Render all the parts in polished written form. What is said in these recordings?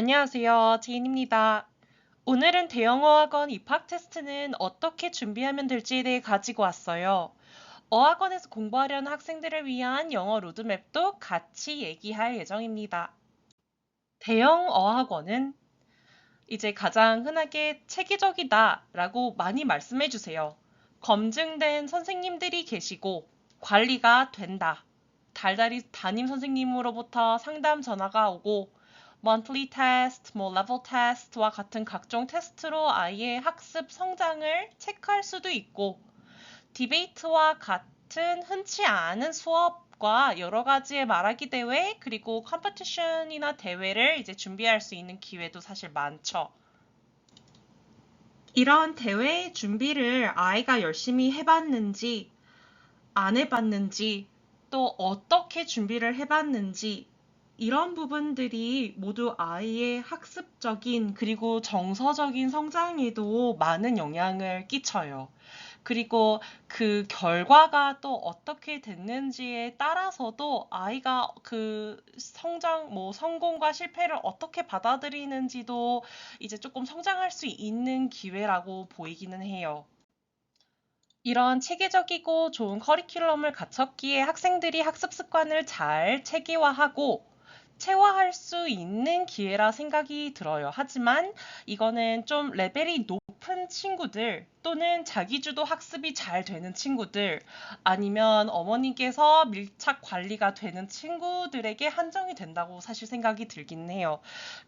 안녕하세요. 제인입니다. 오늘은 대형어학원 입학 테스트는 어떻게 준비하면 될지에 대해 가지고 왔어요. 어학원에서 공부하려는 학생들을 위한 영어 로드맵도 같이 얘기할 예정입니다. 대형 어학원은 이제 가장 흔하게 체계적이다라고 많이 말씀해 주세요. 검증된 선생님들이 계시고 관리가 된다. 달달이 담임 선생님으로부터 상담 전화가 오고 monthly test, level test와 같은 각종 테스트로 아이의 학습 성장을 체크할 수도 있고 디베이트와 같은 흔치 않은 수업과 여러 가지의 말하기 대회 그리고 컴피티션이나 대회를 이제 준비할 수 있는 기회도 사실 많죠. 이런 대회 준비를 아이가 열심히 해봤는지 안 해봤는지 또 어떻게 준비를 해봤는지 이런 부분들이 모두 아이의 학습적인 그리고 정서적인 성장에도 많은 영향을 끼쳐요. 그리고 그 결과가 또 어떻게 됐는지에 따라서도 아이가 그 성장, 성공과 실패를 어떻게 받아들이는지도 이제 조금 성장할 수 있는 기회라고 보이기는 해요. 이런 체계적이고 좋은 커리큘럼을 갖췄기에 학생들이 학습 습관을 잘 체계화하고 체화할 수 있는 기회라 생각이 들어요. 하지만 이거는 좀 레벨이 높은 친구들 또는 자기주도 학습이 잘 되는 친구들 아니면 어머님께서 밀착 관리가 되는 친구들에게 한정이 된다고 사실 생각이 들긴 해요.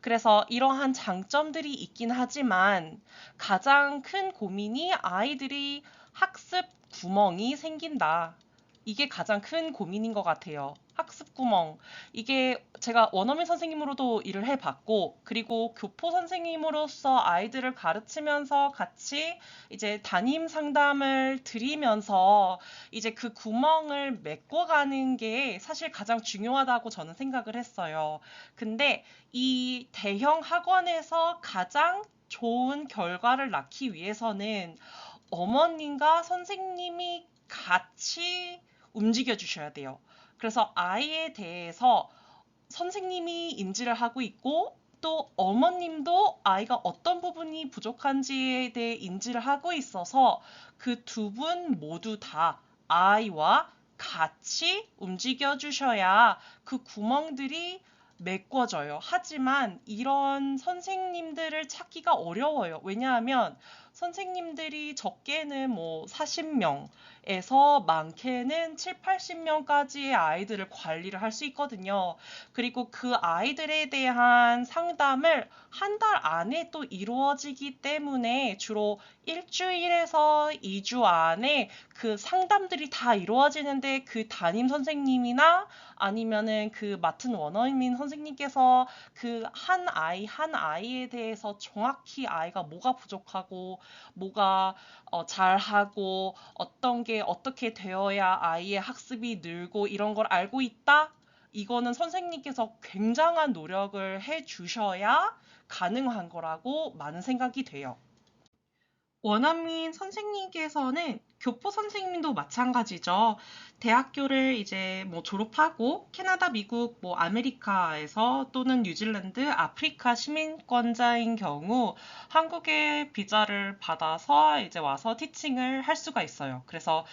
그래서 이러한 장점들이 있긴 하지만 가장 큰 고민이 아이들이 학습 구멍이 생긴다. 이게 가장 큰 고민인 것 같아요. 학습 구멍. 이게 제가 원어민 선생님으로도 일을 해봤고, 그리고 교포 선생님으로서 아이들을 가르치면서 같이 이제 담임 상담을 드리면서 이제 그 구멍을 메꿔가는 게 사실 가장 중요하다고 저는 생각을 했어요. 근데 이 대형 학원에서 가장 좋은 결과를 낳기 위해서는 어머님과 선생님이 같이 움직여 주셔야 돼요. 그래서 아이에 대해서 선생님이 인지를 하고 있고 또 어머님도 아이가 어떤 부분이 부족한지에 대해 인지를 하고 있어서 그 두 분 모두 다 아이와 같이 움직여 주셔야 그 구멍들이 메꿔져요. 하지만 이런 선생님들을 찾기가 어려워요. 왜냐하면 선생님들이 적게는 40명에서 많게는 7, 80명까지의 아이들을 관리를 할 수 있거든요. 그리고 그 아이들에 대한 상담을 한 달 안에 또 이루어지기 때문에 주로 일주일에서 2주 안에 그 상담들이 다 이루어지는데 그 담임 선생님이나 아니면은 그 맡은 원어민 선생님께서 그 한 아이에 대해서 정확히 아이가 뭐가 부족하고 뭐가 잘하고 어떤 게 어떻게 되어야 아이의 학습이 늘고 이런 걸 알고 있다? 이거는 선생님께서 굉장한 노력을 해 주셔야 가능한 거라고 많은 생각이 돼요. 원어민 선생님께서는 교포 선생님도 마찬가지죠. 대학교를 이제 졸업하고 캐나다, 미국, 아메리카에서 또는 뉴질랜드, 아프리카 시민권자인 경우 한국의 비자를 받아서 이제 와서 티칭을 할 수가 있어요. 그래서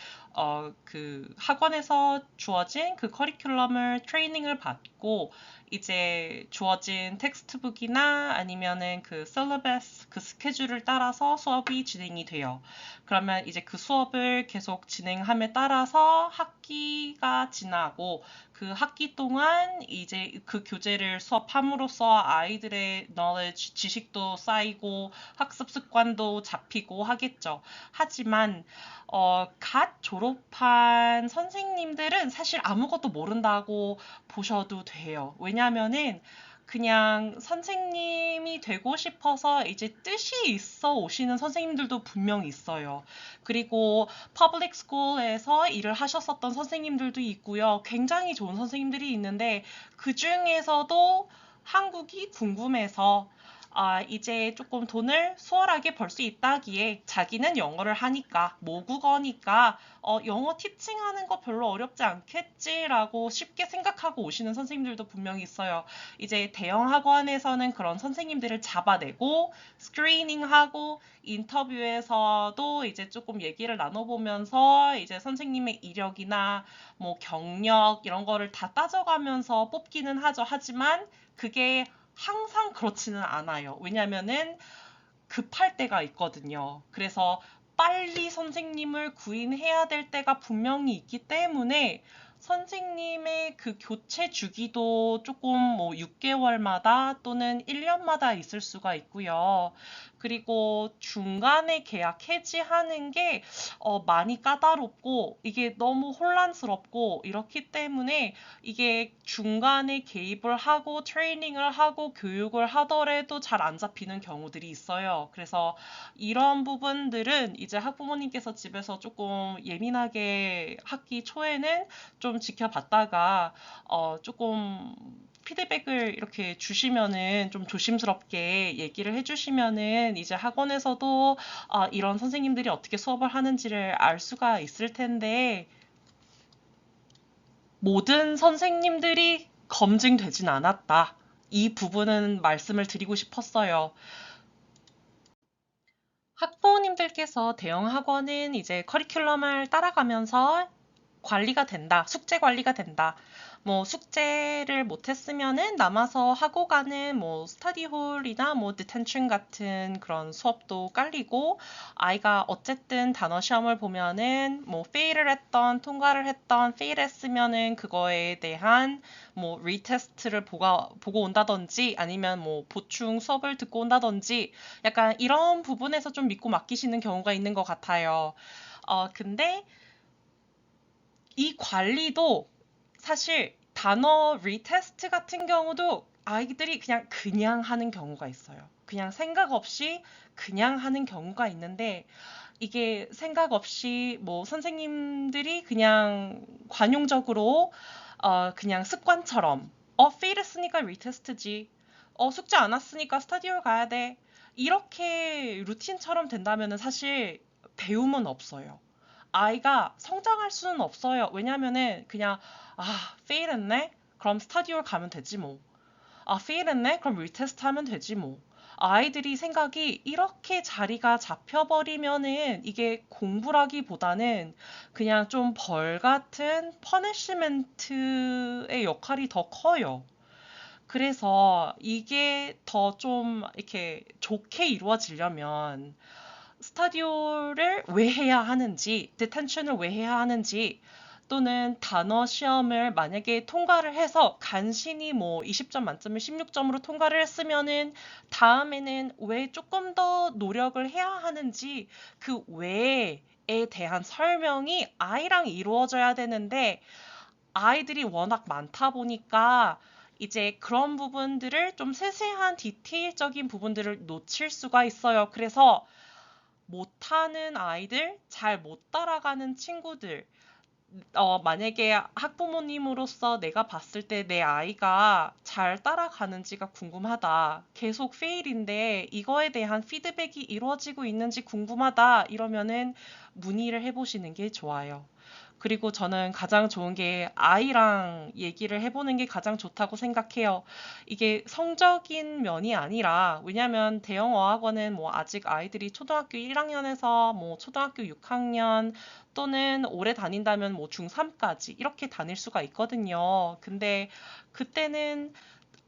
그 학원에서 주어진 그 커리큘럼을 트레이닝을 받고 이제 주어진 텍스트북이나 아니면은 그 셀러베스 그 스케줄을 따라서 수업이 진행이 돼요. 그러면 이제 그 수업을 계속 진행함에 따라서 학기가 지나고 그 학기 동안 이제 그 교재를 수업함으로써 아이들의 knowledge, 지식도 쌓이고 학습 습관도 잡히고 하겠죠. 하지만 갓 졸업한 선생님들은 사실 아무것도 모른다고 보셔도 돼요. 왜냐면은 그냥 선생님이 되고 싶어서 이제 뜻이 있어 오시는 선생님들도 분명 있어요. 그리고 퍼블릭 스쿨에서 일을 하셨었던 선생님들도 있고요. 굉장히 좋은 선생님들이 있는데 그 중에서도 한국이 궁금해서 이제 조금 돈을 수월하게 벌 수 있다기에 자기는 영어를 하니까, 모국어니까, 영어 티칭하는 거 별로 어렵지 않겠지라고 쉽게 생각하고 오시는 선생님들도 분명히 있어요. 이제 대형 학원에서는 그런 선생님들을 잡아내고, 스크리닝하고, 인터뷰에서도 이제 조금 얘기를 나눠보면서 이제 선생님의 이력이나 뭐 경력 이런 거를 다 따져가면서 뽑기는 하죠. 하지만 그게 항상 그렇지는 않아요. 왜냐면은 급할 때가 있거든요. 그래서 빨리 선생님을 구인해야 될 때가 분명히 있기 때문에 선생님의 그 교체 주기도 조금 뭐 6개월마다 또는 1년마다 있을 수가 있고요. 그리고 중간에 계약 해지하는 게 많이 까다롭고 이게 너무 혼란스럽고 이렇기 때문에 이게 중간에 개입을 하고 트레이닝을 하고 교육을 하더라도 잘 안 잡히는 경우들이 있어요. 그래서 이런 부분들은 이제 학부모님께서 집에서 조금 예민하게 학기 초에는 좀 지켜봤다가 조금 피드백을 이렇게 주시면은 좀 조심스럽게 얘기를 해주시면은 이제 학원에서도 이런 선생님들이 어떻게 수업을 하는지를 알 수가 있을 텐데 모든 선생님들이 검증되진 않았다. 이 부분은 말씀을 드리고 싶었어요. 학부모님들께서 대형 학원은 이제 커리큘럼을 따라가면서 관리가 된다. 숙제 관리가 된다. 뭐 숙제를 못했으면은 남아서 하고 가는 뭐 스터디홀이나 뭐 디텐션 같은 그런 수업도 깔리고 아이가 어쨌든 단어 시험을 보면은 뭐 페일을 했던 통과를 했던 페일했으면은 그거에 대한 뭐 리테스트를 보고 온다든지 아니면 뭐 보충 수업을 듣고 온다든지 약간 이런 부분에서 좀 믿고 맡기시는 경우가 있는 것 같아요. 근데 이 관리도 사실 단어 리테스트 같은 경우도 아이들이 그냥 하는 경우가 있어요. 그냥 생각 없이 그냥 하는 경우가 있는데 이게 생각 없이 뭐 선생님들이 그냥 관용적으로 그냥 습관처럼 페일 했으니까 리테스트지. 숙제 안 왔으니까 스터디홀 가야 돼. 이렇게 루틴처럼 된다면은 사실 배움은 없어요. 아이가 성장할 수는 없어요. 왜냐면은 그냥 페일 했네? 그럼 스터디홀 가면 되지 뭐. 페일 했네? 그럼 리테스트 하면 되지 뭐. 아이들이 생각이 이렇게 자리가 잡혀버리면은 이게 공부라기보다는 그냥 좀 벌 같은 퍼니시멘트의 역할이 더 커요. 그래서 이게 더 좀 이렇게 좋게 이루어지려면 스타디오를 왜 해야 하는지, 디텐션을 왜 해야 하는지, 또는 단어 시험을 만약에 통과를 해서 간신히 뭐 20점 만점에 16점으로 통과를 했으면은 다음에는 왜 조금 더 노력을 해야 하는지 그 왜에 대한 설명이 아이랑 이루어져야 되는데 아이들이 워낙 많다 보니까 이제 그런 부분들을 좀 세세한 디테일적인 부분들을 놓칠 수가 있어요. 그래서 못하는 아이들, 잘 못 따라가는 친구들, 만약에 학부모님으로서 내가 봤을 때 내 아이가 잘 따라가는지가 궁금하다. 계속 페일인데 이거에 대한 피드백이 이루어지고 있는지 궁금하다. 이러면은 문의를 해보시는 게 좋아요. 그리고 저는 가장 좋은 게 아이랑 얘기를 해보는 게 가장 좋다고 생각해요. 이게 성적인 면이 아니라, 왜냐면 대형 어학원은 뭐 아직 아이들이 초등학교 1학년에서 뭐 초등학교 6학년 또는 오래 다닌다면 뭐 중3까지 이렇게 다닐 수가 있거든요. 근데 그때는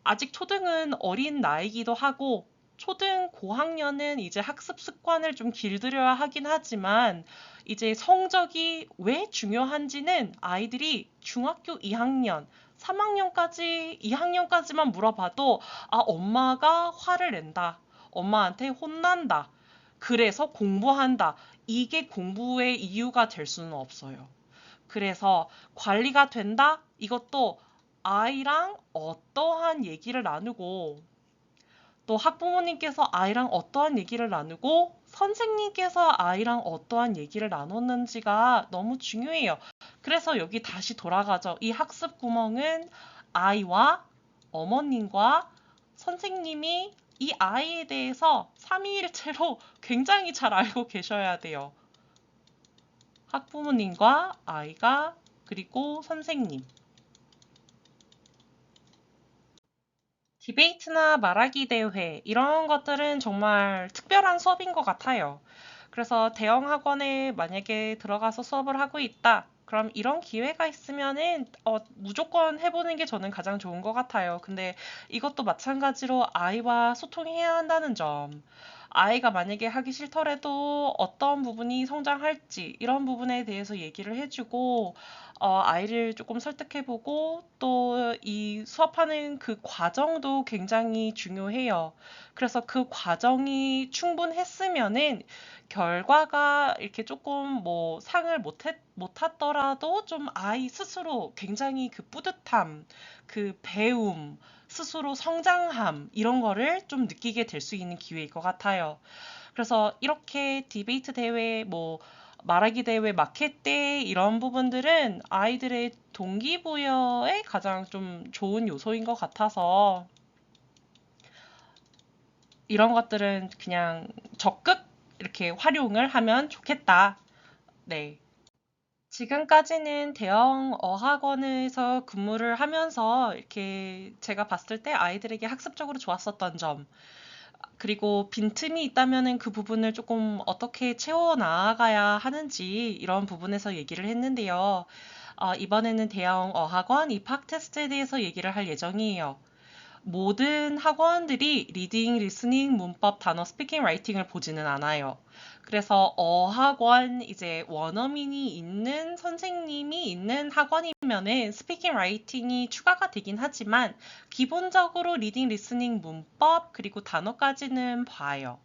아직 초등은 어린 나이기도 하고 초등 고학년은 이제 학습 습관을 좀 길들여야 하긴 하지만 이제 성적이 왜 중요한지는 아이들이 중학교 2학년, 3학년까지, 2학년까지만 물어봐도 엄마가 화를 낸다. 엄마한테 혼난다. 그래서 공부한다. 이게 공부의 이유가 될 수는 없어요. 그래서 관리가 된다? 이것도 아이랑 어떠한 얘기를 나누고 또 학부모님께서 아이랑 어떠한 얘기를 나누고 선생님께서 아이랑 어떠한 얘기를 나눴는지가 너무 중요해요. 그래서 여기 다시 돌아가죠. 이 학습 구멍은 아이와 어머님과 선생님이 이 아이에 대해서 삼위일체로 굉장히 잘 알고 계셔야 돼요. 학부모님과 아이가 그리고 선생님. 디베이트나 말하기 대회 이런 것들은 정말 특별한 수업인 것 같아요. 그래서 대형 학원에 만약에 들어가서 수업을 하고 있다. 그럼 이런 기회가 있으면은 무조건 해보는 게 저는 가장 좋은 것 같아요. 근데 이것도 마찬가지로 아이와 소통해야 한다는 점. 아이가 만약에 하기 싫더라도 어떤 부분이 성장할지 이런 부분에 대해서 얘기를 해주고 아이를 조금 설득해보고 또 이 수업하는 그 과정도 굉장히 중요해요. 그래서 그 과정이 충분했으면은 결과가 이렇게 조금 뭐 상을 못 탔더라도 좀 아이 스스로 굉장히 그 뿌듯함, 그 배움, 스스로 성장함, 이런 거를 좀 느끼게 될 수 있는 기회일 것 같아요. 그래서 이렇게 디베이트 대회, 뭐, 말하기 대회, 마켓 대회 이런 부분들은 아이들의 동기부여에 가장 좀 좋은 요소인 것 같아서 이런 것들은 그냥 적극 이렇게 활용을 하면 좋겠다. 네. 지금까지는 대형 어학원에서 근무를 하면서 이렇게 제가 봤을 때 아이들에게 학습적으로 좋았었던 점, 그리고 빈틈이 있다면은 그 부분을 조금 어떻게 채워 나가야 하는지 이런 부분에서 얘기를 했는데요. 이번에는 대형 어학원 입학 테스트에 대해서 얘기를 할 예정이에요. 모든 학원들이 리딩, 리스닝, 문법, 단어, 스피킹, 라이팅을 보지는 않아요. 그래서 어학원 이제 원어민이 있는 선생님이 있는 학원이면은 스피킹, 라이팅이 추가가 되긴 하지만 기본적으로 리딩, 리스닝, 문법 그리고 단어까지는 봐요.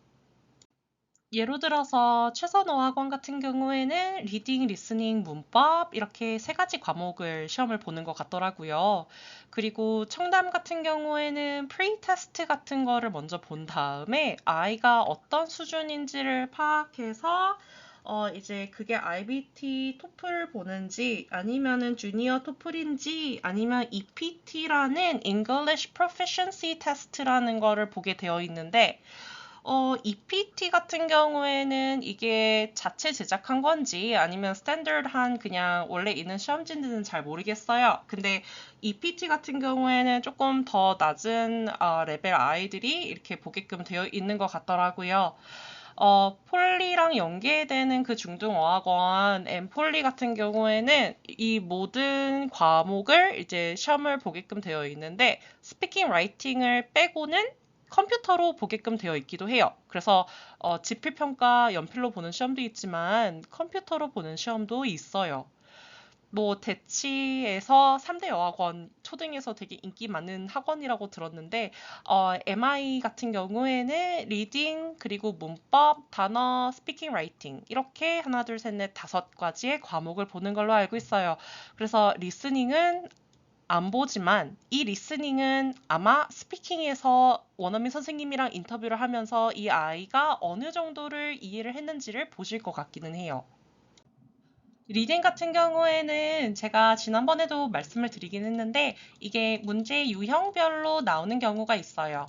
예로 들어서 최선어학원 같은 경우에는 리딩, 리스닝, 문법 이렇게 세 가지 과목을 시험을 보는 것 같더라고요. 그리고 청담 같은 경우에는 프리 테스트 같은 거를 먼저 본 다음에 아이가 어떤 수준인지를 파악해서 이제 그게 IBT 토플 보는지 아니면은 주니어 토플인지 아니면 EPT라는 English Proficiency Test라는 거를 보게 되어 있는데 EPT 같은 경우에는 이게 자체 제작한 건지 아니면 스탠더드한 그냥 원래 있는 시험지인지는 잘 모르겠어요. 근데 EPT 같은 경우에는 조금 더 낮은 레벨 아이들이 이렇게 보게끔 되어 있는 것 같더라고요. 폴리랑 연계되는 그 중등어학원 엠폴리 같은 경우에는 이 모든 과목을 이제 시험을 보게끔 되어 있는데 스피킹 라이팅을 빼고는 컴퓨터로 보게끔 되어 있기도 해요. 그래서 지필평가 연필로 보는 시험도 있지만 컴퓨터로 보는 시험도 있어요. 뭐 대치에서 3대 여학원 초등에서 되게 인기 많은 학원이라고 들었는데 MI 같은 경우에는 리딩 그리고 문법, 단어, 스피킹, 라이팅 이렇게 하나 둘 셋 넷 다섯 가지의 과목을 보는 걸로 알고 있어요. 그래서 리스닝은 안 보지만 이 리스닝은 아마 스피킹에서 원어민 선생님이랑 인터뷰를 하면서 이 아이가 어느 정도를 이해를 했는지를 보실 것 같기는 해요. 리딩 같은 경우에는 제가 지난번에도 말씀을 드리긴 했는데 이게 문제 유형별로 나오는 경우가 있어요.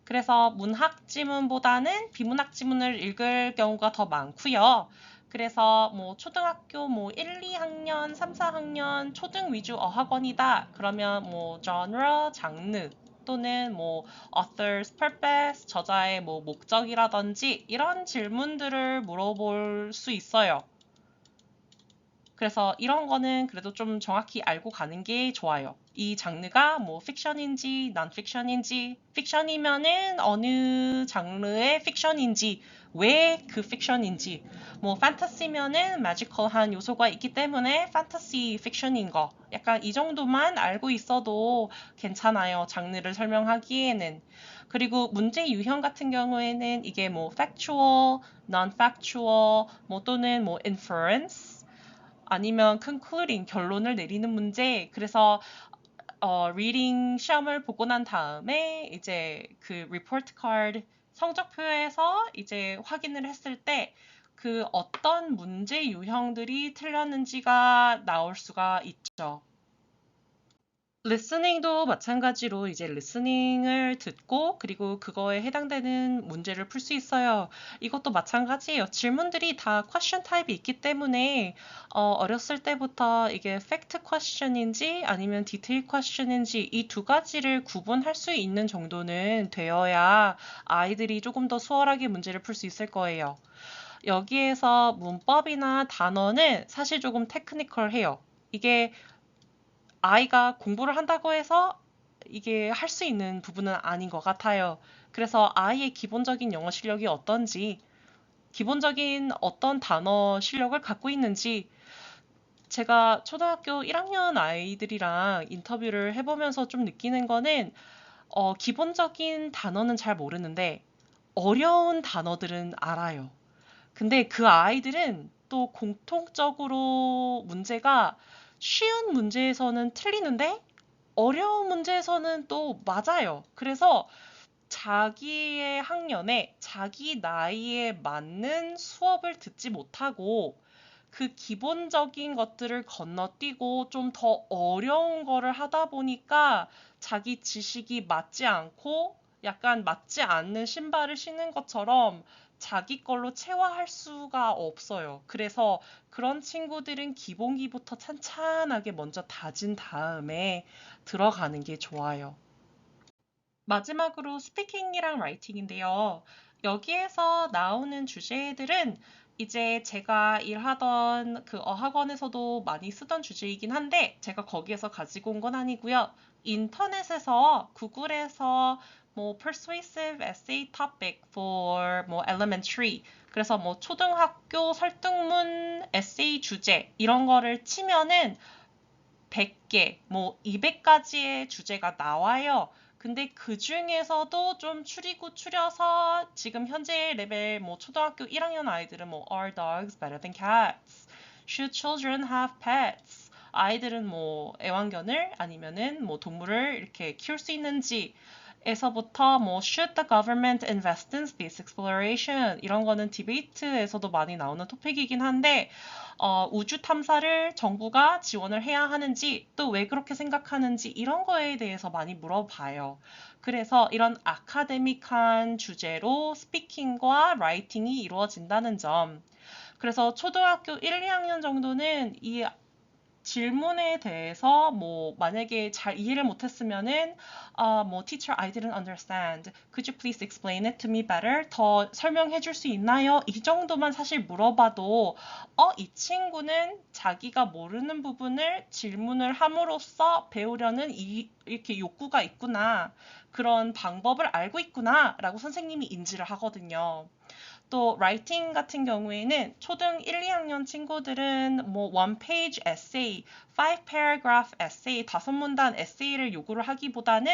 그래서 문학 지문보다는 비문학 지문을 읽을 경우가 더 많고요. 그래서 뭐 초등학교 뭐 1, 2학년, 3, 4학년 초등 위주 어학원이다. 그러면 뭐 genre, 장르 또는 뭐 author's purpose, 저자의 뭐 목적이라든지 이런 질문들을 물어볼 수 있어요. 그래서 이런 거는 그래도 좀 정확히 알고 가는 게 좋아요. 이 장르가 뭐 픽션인지 non-fiction인지 픽션이면은 어느 장르의 픽션인지 왜 그 픽션인지 뭐 판타시면은 매지컬한 요소가 있기 때문에 판타시 픽션인 거 약간 이 정도만 알고 있어도 괜찮아요. 장르를 설명하기에는. 그리고 문제 유형 같은 경우에는 이게 뭐 factual, non-factual 뭐 또는 뭐 inference 아니면 concluding 결론을 내리는 문제. 그래서 reading 시험을 보고 난 다음에 이제 그 report card 성적표에서 이제 확인을 했을 때 그 어떤 문제 유형들이 틀렸는지가 나올 수가 있죠. 리스닝도 마찬가지로 이제 리스닝을 듣고 그리고 그거에 해당되는 문제를 풀 수 있어요. 이것도 마찬가지예요. 질문들이 다 퀘션 타입이 있기 때문에 어렸을 때부터 이게 팩트 퀘션인지 아니면 디테일 퀘션인지 이 두 가지를 구분할 수 있는 정도는 되어야 아이들이 조금 더 수월하게 문제를 풀 수 있을 거예요. 여기에서 문법이나 단어는 사실 조금 테크니컬해요. 이게 아이가 공부를 한다고 해서 이게 할 수 있는 부분은 아닌 것 같아요. 그래서 아이의 기본적인 영어 실력이 어떤지, 기본적인 어떤 단어 실력을 갖고 있는지, 제가 초등학교 1학년 아이들이랑 인터뷰를 해보면서 좀 느끼는 거는, 기본적인 단어는 잘 모르는데, 어려운 단어들은 알아요. 근데 그 아이들은 또 공통적으로 문제가 쉬운 문제에서는 틀리는데 어려운 문제에서는 또 맞아요. 그래서 자기의 학년에 자기 나이에 맞는 수업을 듣지 못하고 그 기본적인 것들을 건너뛰고 좀 더 어려운 거를 하다 보니까 자기 지식이 맞지 않고 약간 맞지 않는 신발을 신는 것처럼 자기 걸로 체화할 수가 없어요. 그래서 그런 친구들은 기본기부터 찬찬하게 먼저 다진 다음에 들어가는 게 좋아요. 마지막으로 스피킹이랑 라이팅인데요. 여기에서 나오는 주제들은 이제 제가 일하던 그 어학원에서도 많이 쓰던 주제이긴 한데 제가 거기에서 가지고 온 건 아니고요. 인터넷에서 구글에서 뭐 persuasive essay topic for 뭐 elementary 그래서 뭐 초등학교 설득문 에세이 주제 이런 거를 치면은 100개, 뭐 200가지의 주제가 나와요. 근데 그 중에서도 좀 추리고 추려서 지금 현재 레벨 뭐 초등학교 1학년 아이들은 뭐 Are dogs better than cats? Should children have pets? 아이들은 뭐 애완견을 아니면은 뭐 동물을 이렇게 키울 수 있는지 에서부터 뭐 Should the government invest in space exploration? 이런 거는 디베이트에서도 많이 나오는 토픽이긴 한데 우주 탐사를 정부가 지원을 해야 하는지 또 왜 그렇게 생각하는지 이런 거에 대해서 많이 물어봐요. 그래서 이런 아카데믹한 주제로 스피킹과 라이팅이 이루어진다는 점. 그래서 초등학교 1, 2학년 정도는 이 질문에 대해서 뭐 만약에 잘 이해를 못했으면은 뭐 teacher I didn't understand. Could you please explain it to me better? 더 설명해 줄 수 있나요? 이 정도만 사실 물어봐도 이 친구는 자기가 모르는 부분을 질문을 함으로써 배우려는 이렇게 욕구가 있구나. 그런 방법을 알고 있구나라고 선생님이 인지를 하거든요. 또 라이팅 같은 경우에는 초등 1, 2학년 친구들은 뭐 one page essay, five paragraph essay, 5문단 에세이를 요구를 하기보다는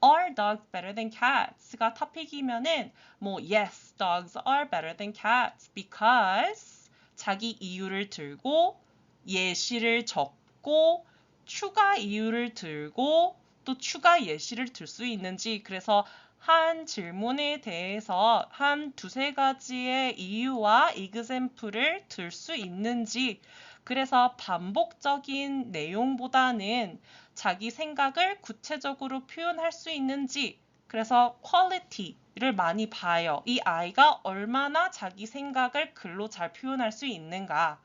Are dogs better than cats가 토픽이면은 뭐 yes, dogs are better than cats because 자기 이유를 들고 예시를 적고 추가 이유를 들고 또 추가 예시를 들 수 있는지 그래서 한 질문에 대해서 한 두세 가지의 이유와 example을 들 수 있는지 그래서 반복적인 내용보다는 자기 생각을 구체적으로 표현할 수 있는지 그래서 quality를 많이 봐요. 이 아이가 얼마나 자기 생각을 글로 잘 표현할 수 있는가.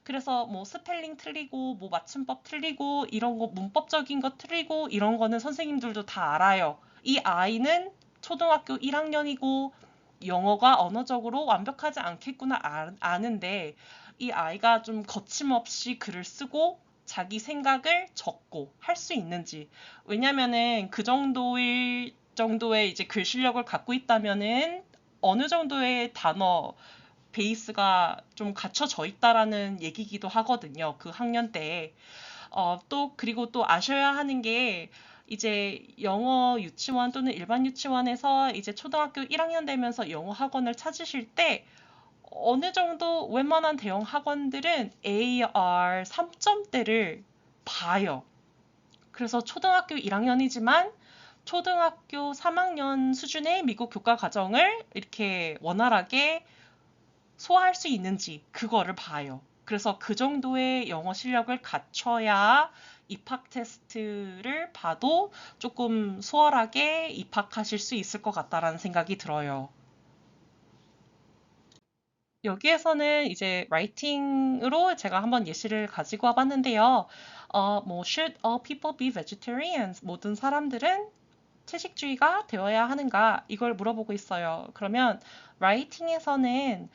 그래서 뭐 스펠링 틀리고 뭐 맞춤법 틀리고 이런 거 문법적인 거 틀리고 이런 거는 선생님들도 다 알아요. 이 아이는 초등학교 1학년이고 영어가 언어적으로 완벽하지 않겠구나 아는데 이 아이가 좀 거침없이 글을 쓰고 자기 생각을 적고 할 수 있는지 왜냐면은 그 정도의 이제 글 실력을 갖고 있다면은 어느 정도의 단어 베이스가 좀 갖춰져 있다라는 얘기기도 하거든요. 그 학년 때에. 또 그리고 또 아셔야 하는 게 이제 영어 유치원 또는 일반 유치원에서 이제 초등학교 1학년 되면서 영어 학원을 찾으실 때 어느 정도 웬만한 대형 학원들은 AR 3점대를 봐요. 그래서 초등학교 1학년이지만 초등학교 3학년 수준의 미국 교과 과정을 이렇게 원활하게 소화할 수 있는지 그거를 봐요. 그래서 그 정도의 영어 실력을 갖춰야 입학 테스트를 봐도 조금 수월하게 입학하실 수 있을 것 같다라는 생각이 들어요. 여기에서는 이제 라이팅으로 제가 한번 예시를 가지고 와봤는데요. should all people be vegetarians? 모든 사람들은 채식주의가 되어야 하는가? 이걸 물어보고 있어요. 그러면 라이팅에서는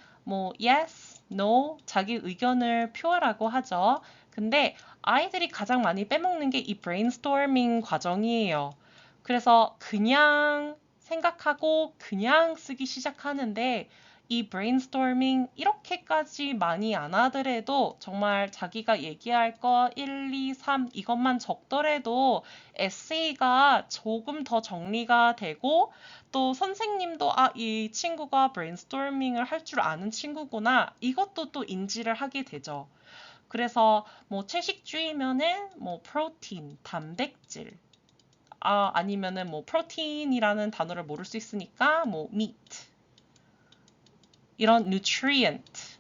yes, no, 자기 의견을 표하라고 하죠. 근데 아이들이 가장 많이 빼먹는 게 이 브레인스토밍 과정이에요. 그래서 그냥 생각하고 그냥 쓰기 시작하는데 이 브레인스토밍 이렇게까지 많이 안 하더라도 정말 자기가 얘기할 거 1, 2, 3 이것만 적더라도 에세이가 조금 더 정리가 되고 또 선생님도 이 친구가 브레인스토밍을 할 줄 아는 친구구나 이것도 또 인지를 하게 되죠. 그래서 채식주의면은 프로틴, 단백질 아니면은 프로틴이라는 단어를 모를 수 있으니까 meat 이런 nutrient.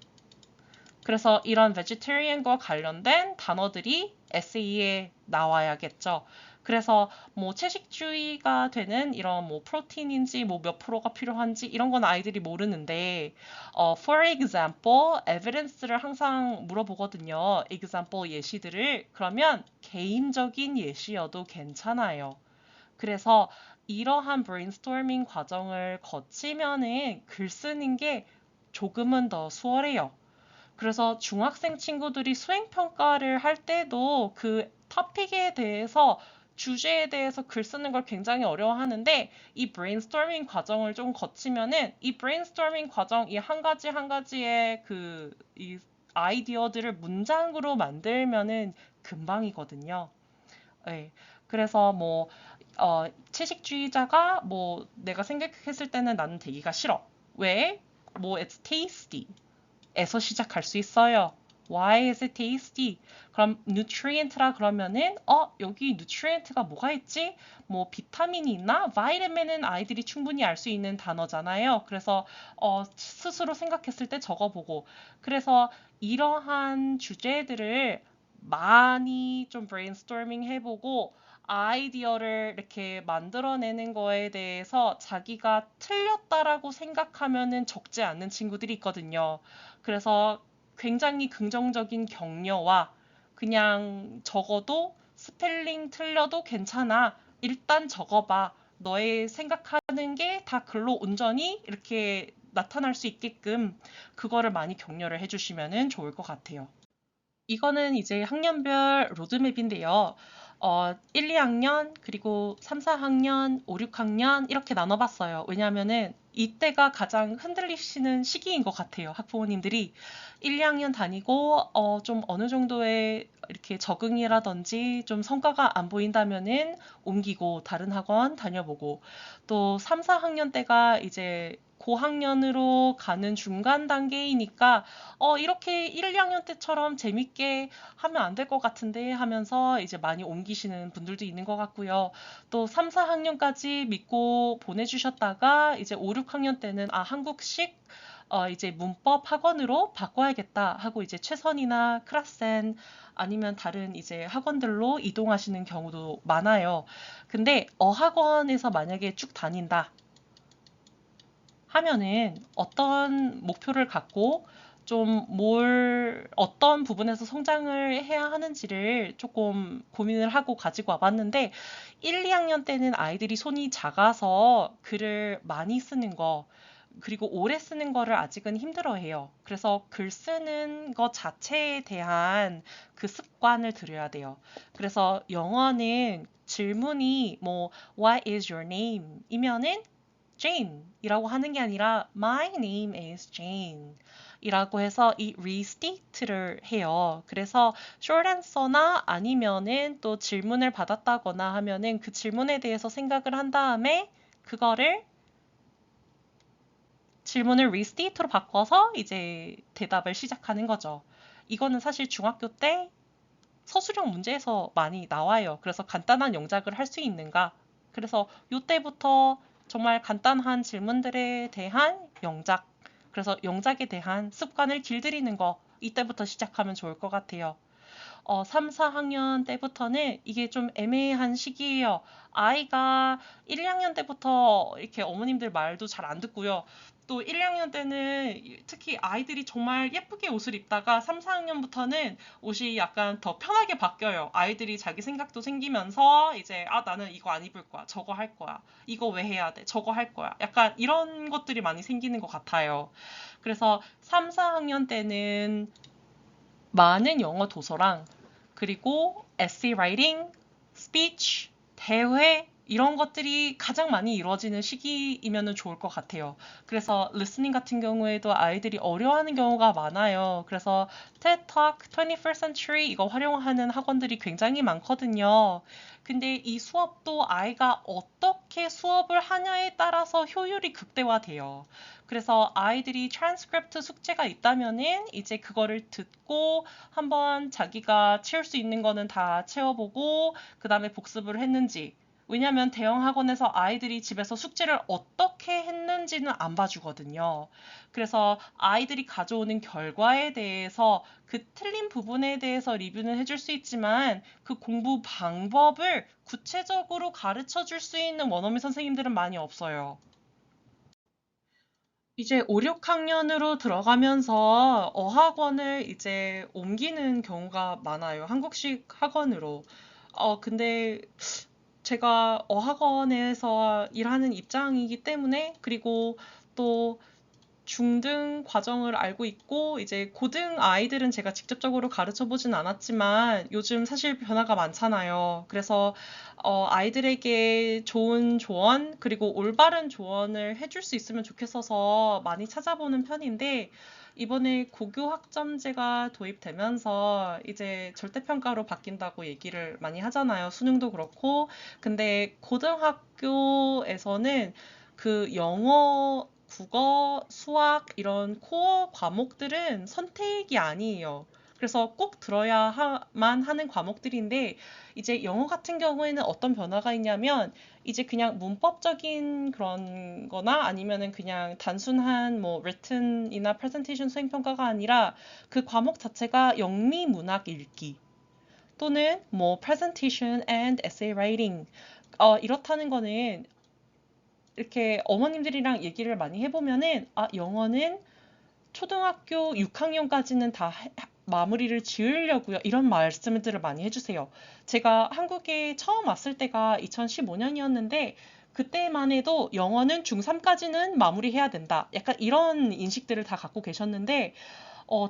그래서 이런 vegetarian과 관련된 단어들이 에세이에 나와야겠죠. 그래서 채식주의가 되는 이런 프로틴인지 몇 프로가 필요한지 이런 건 아이들이 모르는데 for example, evidence를 항상 물어보거든요. example 예시들을. 그러면 개인적인 예시여도 괜찮아요. 그래서 이러한 브레인스토밍 과정을 거치면은 글 쓰는 게 조금은 더 수월해요. 그래서 중학생 친구들이 수행평가를 할 때도 그 토픽에 대해서 주제에 대해서 글 쓰는 걸 굉장히 어려워하는데 이 브레인스토밍 과정을 좀 거치면은 이 브레인스토밍 과정 이 한 가지 한 가지의 이 아이디어들을 문장으로 만들면은 금방이거든요. 네. 그래서 채식주의자가 내가 생각했을 때는 나는 되기가 싫어. 왜? it's tasty. 에서 시작할 수 있어요. Why is it tasty? 그럼 nutrient라 그러면은 여기 nutrient가 뭐가 있지? 비타민이 있나? vitamin은 아이들이 충분히 알 수 있는 단어잖아요. 그래서 스스로 생각했을 때 적어보고 그래서 이러한 주제들을 많이 좀 브레인스토밍 해보고 아이디어를 이렇게 만들어내는 거에 대해서 자기가 틀렸다라고 생각하면은 적지 않는 친구들이 있거든요. 그래서 굉장히 긍정적인 격려와 그냥 적어도 스펠링 틀려도 괜찮아. 일단 적어봐. 너의 생각하는 게 다 글로 온전히 이렇게 나타날 수 있게끔 그거를 많이 격려를 해주시면 좋을 것 같아요. 이거는 이제 학년별 로드맵인데요. 1, 2학년, 그리고 3, 4학년, 5, 6학년 이렇게 나눠봤어요. 왜냐하면은 이때가 가장 흔들리시는 시기인 것 같아요. 학부모님들이 1, 2학년 다니고 좀 어느 정도의 이렇게 적응이라든지 좀 성과가 안 보인다면은 옮기고 다른 학원 다녀보고 또 3, 4학년 때가 이제 고학년으로 가는 중간 단계이니까 이렇게 1, 2학년 때처럼 재밌게 하면 안 될 것 같은데 하면서 이제 많이 옮기시는 분들도 있는 것 같고요. 또 3, 4학년까지 믿고 보내주셨다가 이제 5, 6학년 때는 한국식 이제 문법 학원으로 바꿔야겠다 하고 이제 최선이나 크라센 아니면 다른 이제 학원들로 이동하시는 경우도 많아요. 근데 어학원에서 만약에 쭉 다닌다. 하면은 어떤 목표를 갖고 좀 어떤 부분에서 성장을 해야 하는지를 조금 고민을 하고 가지고 와봤는데 1, 2학년 때는 아이들이 손이 작아서 글을 많이 쓰는 거 그리고 오래 쓰는 거를 아직은 힘들어해요. 그래서 글 쓰는 것 자체에 대한 그 습관을 들여야 돼요. 그래서 영어는 질문이 What is your name? 이면은 Jane 이라고 하는 게 아니라 My name is Jane 이라고 해서 이 restate를 해요. 그래서 short answer나 아니면은 또 질문을 받았다거나 하면은 그 질문에 대해서 생각을 한 다음에 그거를 질문을 restate로 바꿔서 이제 대답을 시작하는 거죠. 이거는 사실 중학교 때 서술형 문제에서 많이 나와요. 그래서 간단한 영작을 할 수 있는가? 그래서 요때부터 정말 간단한 질문들에 대한 영작, 그래서 영작에 대한 습관을 길들이는 거, 이때부터 시작하면 좋을 것 같아요. 3, 4학년 때부터는 이게 좀 애매한 시기예요. 아이가 1, 2학년 때부터 이렇게 어머님들 말도 잘 안 듣고요. 또 1, 2학년 때는 특히 아이들이 정말 예쁘게 옷을 입다가 3, 4학년부터는 옷이 약간 더 편하게 바뀌어요. 아이들이 자기 생각도 생기면서 이제 나는 이거 안 입을 거야. 저거 할 거야. 이거 왜 해야 돼? 저거 할 거야. 약간 이런 것들이 많이 생기는 것 같아요. 그래서 3, 4학년 때는 많은 영어 도서랑 그리고 essay writing, speech, 대회 이런 것들이 가장 많이 이루어지는 시기이면 좋을 것 같아요. 그래서 listening 같은 경우에도 아이들이 어려워하는 경우가 많아요. 그래서 TED Talk, 21st Century 이거 활용하는 학원들이 굉장히 많거든요. 근데 이 수업도 아이가 어떻게 수업을 하냐에 따라서 효율이 극대화돼요. 그래서 아이들이 트랜스크립트 숙제가 있다면은 이제 그거를 듣고 한번 자기가 채울 수 있는 거는 다 채워보고 그 다음에 복습을 했는지. 왜냐면 대형 학원에서 아이들이 집에서 숙제를 어떻게 했는지는 안 봐주거든요. 그래서 아이들이 가져오는 결과에 대해서 그 틀린 부분에 대해서 리뷰는 해줄 수 있지만 그 공부 방법을 구체적으로 가르쳐 줄 수 있는 원어민 선생님들은 많이 없어요. 이제 5, 6학년으로 들어가면서 어학원을 이제 옮기는 경우가 많아요. 한국식 학원으로. 근데 제가 어학원에서 일하는 입장이기 때문에 그리고 또 중등 과정을 알고 있고 이제 고등 아이들은 제가 직접적으로 가르쳐 보진 않았지만 요즘 사실 변화가 많잖아요. 그래서 아이들에게 좋은 조언 그리고 올바른 조언을 해줄 수 있으면 좋겠어서 많이 찾아보는 편인데 이번에 고교 학점제가 도입되면서 이제 절대평가로 바뀐다고 얘기를 많이 하잖아요. 수능도 그렇고. 근데 고등학교에서는 그 영어 국어, 수학 이런 코어 과목들은 선택이 아니에요. 그래서 꼭 들어야만 하는 과목들인데 이제 영어 같은 경우에는 어떤 변화가 있냐면 이제 그냥 문법적인 그런 거나 아니면은 그냥 단순한 뭐 written이나 presentation 수행 평가가 아니라 그 과목 자체가 영미 문학 읽기 또는 뭐 presentation and essay writing 이렇다는 거는 이렇게 어머님들이랑 얘기를 많이 해보면은 영어는 초등학교 6학년까지는 다 마무리를 지으려고요. 이런 말씀들을 많이 해주세요. 제가 한국에 처음 왔을 때가 2015년이었는데 그때만 해도 영어는 중3까지는 마무리해야 된다. 약간 이런 인식들을 다 갖고 계셨는데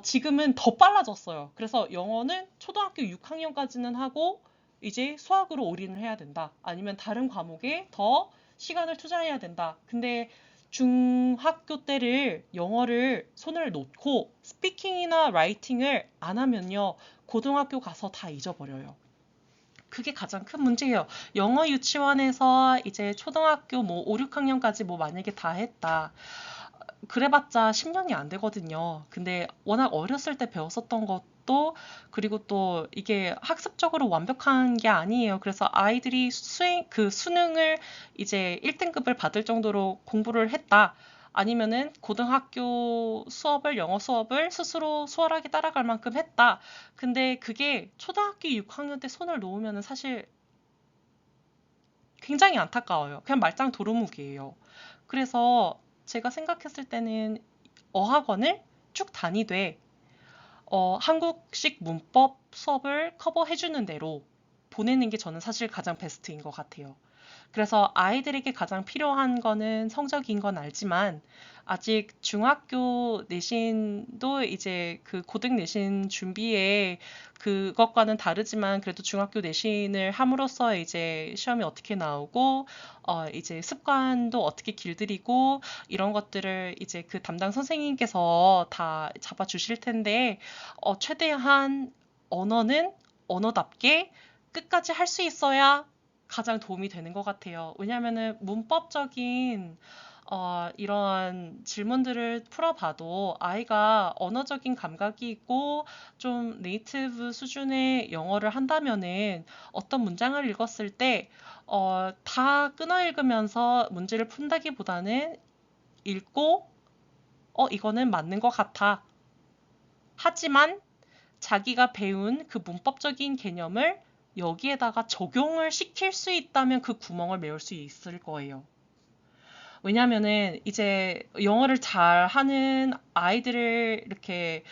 지금은 더 빨라졌어요. 그래서 영어는 초등학교 6학년까지는 하고 이제 수학으로 올인을 해야 된다. 아니면 다른 과목에 더 시간을 투자해야 된다. 근데 중학교 때를 영어를 손을 놓고 스피킹이나 라이팅을 안 하면요. 고등학교 가서 다 잊어버려요. 그게 가장 큰 문제예요. 영어 유치원에서 이제 초등학교 뭐 5, 6학년까지 뭐 만약에 다 했다. 그래봤자 10년이 안 되거든요. 근데 워낙 어렸을 때 배웠었던 것도 그리고 또 이게 학습적으로 완벽한 게 아니에요. 그래서 아이들이 그 수능을 이제 1등급을 받을 정도로 공부를 했다. 아니면은 고등학교 수업을 영어 수업을 스스로 수월하게 따라갈 만큼 했다. 근데 그게 초등학교 6학년 때 손을 놓으면은 사실 굉장히 안타까워요. 그냥 말짱 도루묵이에요. 그래서 제가 생각했을 때는 어학원을 쭉 다니되 한국식 문법 수업을 커버해주는 대로 보내는 게 저는 사실 가장 베스트인 것 같아요. 그래서 아이들에게 가장 필요한 거는 성적인 건 알지만 아직 중학교 내신도 이제 그 고등 내신 준비에 그것과는 다르지만 그래도 중학교 내신을 함으로써 이제 시험이 어떻게 나오고 이제 습관도 어떻게 길들이고 이런 것들을 이제 그 담당 선생님께서 다 잡아주실 텐데 최대한 언어는 언어답게 끝까지 할 수 있어야 가장 도움이 되는 것 같아요. 왜냐하면은 문법적인 이런 질문들을 풀어봐도 아이가 언어적인 감각이 있고 좀 네이티브 수준의 영어를 한다면은 어떤 문장을 읽었을 때 다 끊어 읽으면서 문제를 푼다기보다는 읽고 이거는 맞는 것 같아. 하지만 자기가 배운 그 문법적인 개념을 여기에다가 적용을 시킬 수 있다면 그 구멍을 메울 수 있을 거예요. 왜냐면은 이제 영어를 잘하는 아이들을 이렇게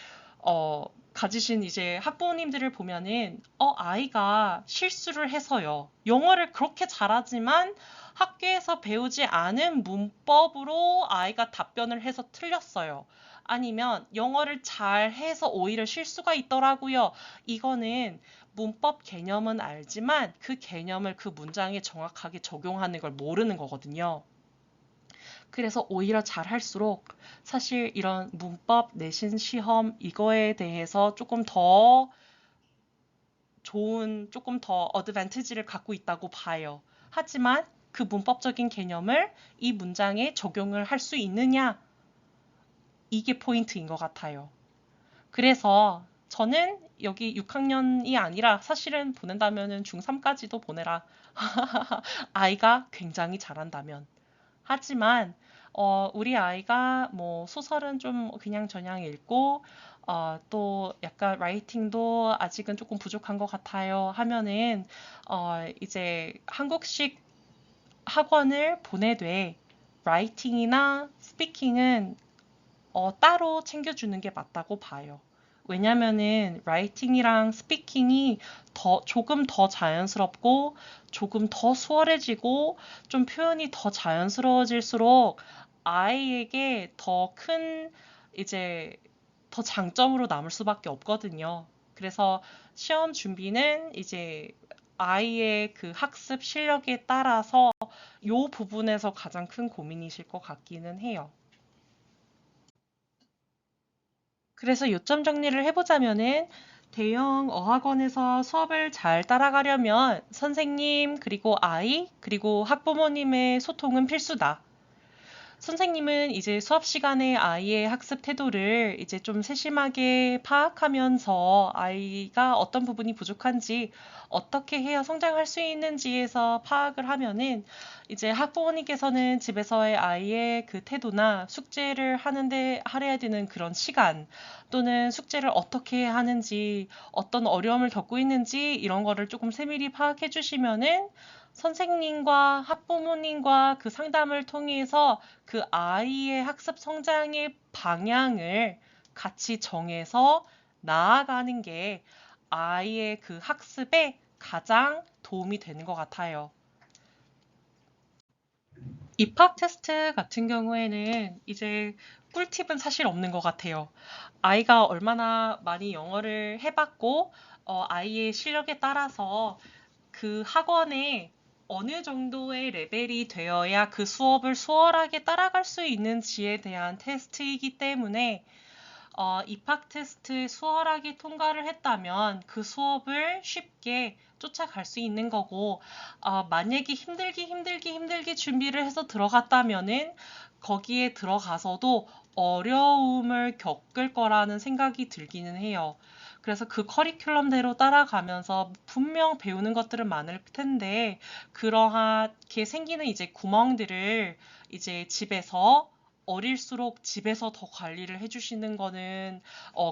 가지신 이제 학부모님들을 보면은 아이가 실수를 해서요. 영어를 그렇게 잘하지만 학교에서 배우지 않은 문법으로 아이가 답변을 해서 틀렸어요. 아니면 영어를 잘해서 오히려 실수가 있더라고요. 이거는 문법 개념은 알지만 그 개념을 그 문장에 정확하게 적용하는 걸 모르는 거거든요. 그래서 오히려 잘할수록 사실 이런 문법 내신 시험 이거에 대해서 조금 더 어드밴티지를 갖고 있다고 봐요. 하지만 그 문법적인 개념을 이 문장에 적용을 할 수 있느냐? 이게 포인트인 것 같아요. 그래서 저는 여기 6학년이 아니라 사실은 보낸다면은 중3까지도 보내라. 아이가 굉장히 잘한다면. 하지만 우리 아이가 뭐 소설은 좀 그냥저냥 읽고 또 약간 라이팅도 아직은 조금 부족한 것 같아요 하면은 이제 한국식 학원을 보내되 라이팅이나 스피킹은 따로 챙겨주는 게 맞다고 봐요. 왜냐면은 라이팅이랑 스피킹이 조금 더 자연스럽고 조금 더 수월해지고 좀 표현이 더 자연스러워질수록 아이에게 더 큰 이제 더 장점으로 남을 수밖에 없거든요. 그래서 시험 준비는 이제 아이의 그 학습 실력에 따라서 요 부분에서 가장 큰 고민이실 것 같기는 해요. 그래서 요점 정리를 해보자면은 대형 어학원에서 수업을 잘 따라가려면 선생님, 그리고 아이, 그리고 학부모님의 소통은 필수다. 선생님은 이제 수업 시간에 아이의 학습 태도를 이제 좀 세심하게 파악하면서 아이가 어떤 부분이 부족한지 어떻게 해야 성장할 수 있는지에서 파악을 하면은 이제 학부모님께서는 집에서의 아이의 그 태도나 숙제를 하는데 할애해야 되는 그런 시간 또는 숙제를 어떻게 하는지 어떤 어려움을 겪고 있는지 이런 거를 조금 세밀히 파악해 주시면은 선생님과 학부모님과 그 상담을 통해서 그 아이의 학습 성장의 방향을 같이 정해서 나아가는 게 아이의 그 학습에 가장 도움이 되는 것 같아요. 입학 테스트 같은 경우에는 이제 꿀팁은 사실 없는 것 같아요. 아이가 얼마나 많이 영어를 해봤고, 아이의 실력에 따라서 그 학원에 어느 정도의 레벨이 되어야 그 수업을 수월하게 따라갈 수 있는지에 대한 테스트이기 때문에 입학 테스트 수월하게 통과를 했다면 그 수업을 쉽게 쫓아갈 수 있는 거고, 만약에 힘들게 준비를 해서 들어갔다면은 거기에 들어가서도 어려움을 겪을 거라는 생각이 들기는 해요. 그래서 그 커리큘럼대로 따라가면서 분명 배우는 것들은 많을 텐데, 그러하게 생기는 이제 구멍들을 이제 집에서 어릴수록 집에서 더 관리를 해주시는 거는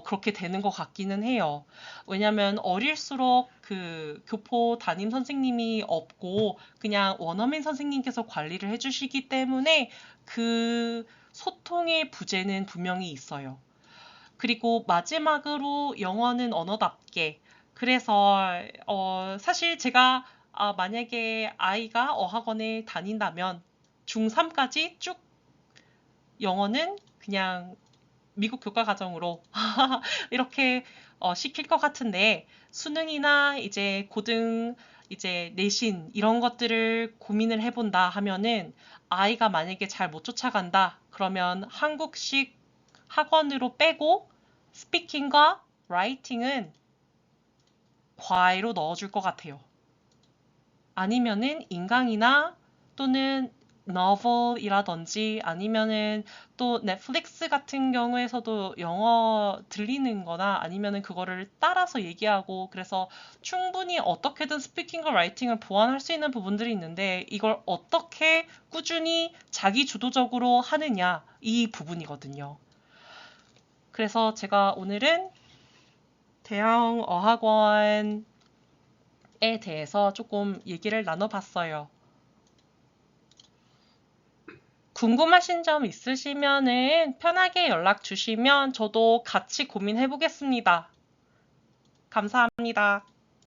그렇게 되는 것 같기는 해요. 왜냐면 어릴수록 그 교포 담임 선생님이 없고 그냥 원어민 선생님께서 관리를 해주시기 때문에 그 소통의 부재는 분명히 있어요. 그리고 마지막으로 영어는 언어답게. 그래서 사실 제가 만약에 아이가 어학원에 다닌다면 중3까지 쭉 영어는 그냥 미국 교과 과정으로 이렇게 시킬 것 같은데 수능이나 이제 고등 이제 내신 이런 것들을 고민을 해본다 하면은 아이가 만약에 잘 못 쫓아간다 그러면 한국식 학원으로 빼고 스피킹과 라이팅은 과외로 넣어줄 것 같아요. 아니면은 인강이나 또는 너vel이라든지 아니면은 또 넷플릭스 같은 경우에서도 영어 들리는 거나 아니면은 그거를 따라서 얘기하고 그래서 충분히 어떻게든 스피킹과 라이팅을 보완할 수 있는 부분들이 있는데 이걸 어떻게 꾸준히 자기 주도적으로 하느냐 이 부분이거든요. 그래서 제가 오늘은 대형 어학원에 대해서 조금 얘기를 나눠봤어요. 궁금하신 점 있으시면은 편하게 연락 주시면 저도 같이 고민해 보겠습니다. 감사합니다.